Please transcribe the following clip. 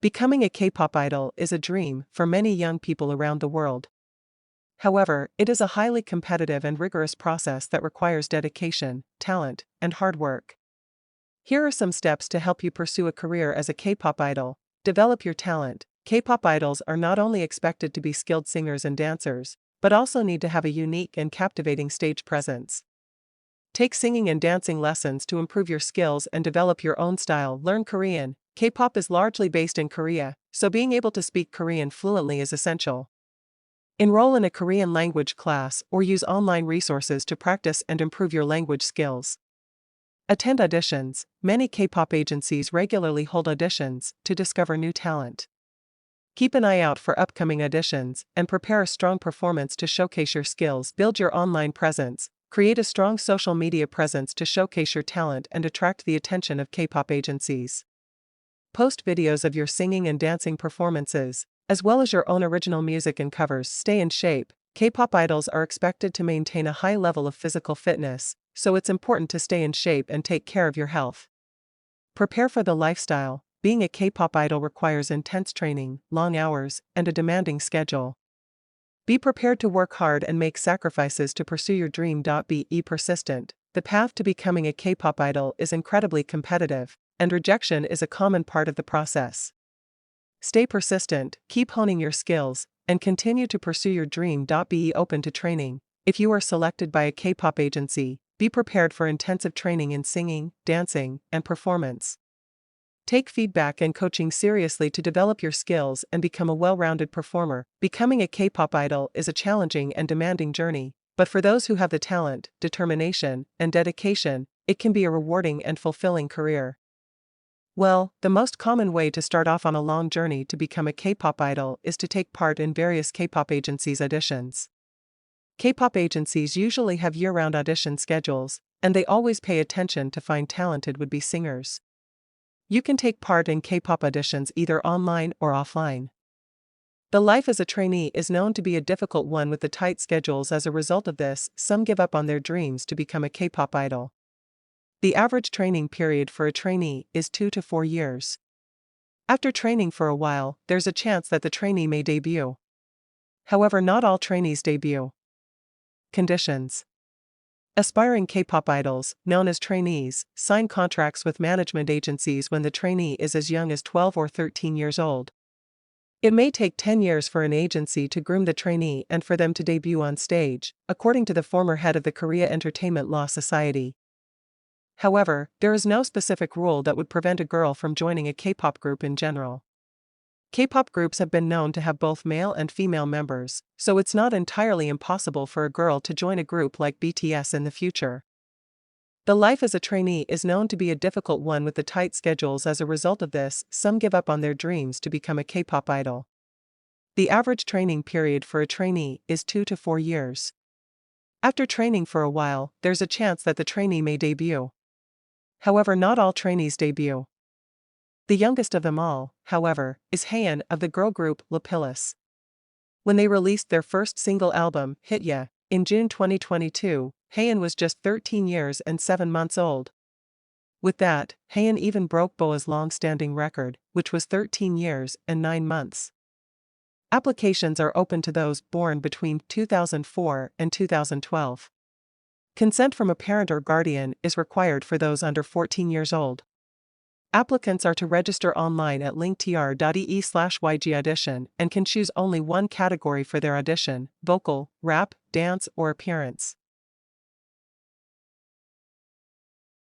Becoming a K-pop idol is a dream for many young people around the world. However, it is a highly competitive and rigorous process that requires dedication, talent, and hard work. Here are some steps to help you pursue a career as a K-pop idol. Develop your talent. K-pop idols are not only expected to be skilled singers and dancers, but also need to have a unique and captivating stage presence. Take singing and dancing lessons to improve your skills and develop your own style. Learn Korean. K-pop is largely based in Korea, so being able to speak Korean fluently is essential. Enroll in a Korean language class or use online resources to practice and improve your language skills. Attend auditions. Many K-pop agencies regularly hold auditions to discover new talent. Keep an eye out for upcoming auditions and prepare a strong performance to showcase your skills. Build your online presence. Create a strong social media presence to showcase your talent and attract the attention of K-pop agencies. Post videos of your singing and dancing performances, as well as your own original music and covers. Stay in shape. K-pop idols are expected to maintain a high level of physical fitness, so it's important to stay in shape and take care of your health. Prepare for the lifestyle. Being a K-pop idol requires intense training, long hours, and a demanding schedule. Be prepared to work hard and make sacrifices to pursue your dream. Be persistent. The path to becoming a K-pop idol is incredibly competitive, and rejection is a common part of the process. Stay persistent, keep honing your skills, and continue to pursue your dream. Be open to training. If you are selected by a K-pop agency, be prepared for intensive training in singing, dancing, and performance. Take feedback and coaching seriously to develop your skills and become a well-rounded performer. Becoming a K-pop idol is a challenging and demanding journey, but for those who have the talent, determination, and dedication, it can be a rewarding and fulfilling career. Well, the most common way to start off on a long journey to become a K-pop idol is to take part in various K-pop agencies' auditions. K-pop agencies usually have year-round audition schedules, and they always pay attention to find talented would-be singers. You can take part in K-pop auditions either online or offline. The life as a trainee is known to be a difficult one with the tight schedules. As a result of this, some give up on their dreams to become a K-pop idol. The average training period for a trainee is 2 to 4 years. After training for a while, there's a chance that the trainee may debut. However, not all trainees debut. Conditions. Aspiring K-pop idols, known as trainees, sign contracts with management agencies when the trainee is as young as 12 or 13 years old. It may take 10 years for an agency to groom the trainee and for them to debut on stage, according to the former head of the Korea Entertainment Law Society. However, there is no specific rule that would prevent a girl from joining a K-pop group in general. K-pop groups have been known to have both male and female members, so it's not entirely impossible for a girl to join a group like BTS in the future. The life as a trainee is known to be a difficult one with the tight schedules. As a result of this, some give up on their dreams to become a K-pop idol. The average training period for a trainee is 2 to 4 years. After training for a while, there's a chance that the trainee may debut. However, not all trainees debut. The youngest of them all, however, is Haein of the girl group Lapilus. When they released their first single album, Hit Ya, in June 2022, Haein was just 13 years and 7 months old. With that, Haein even broke Boa's long-standing record, which was 13 years and 9 months. Applications are open to those born between 2004 and 2012. Consent from a parent or guardian is required for those under 14 years old. Applicants are to register online at linktr.ee/YG audition and can choose only one category for their audition: vocal, rap, dance, or appearance.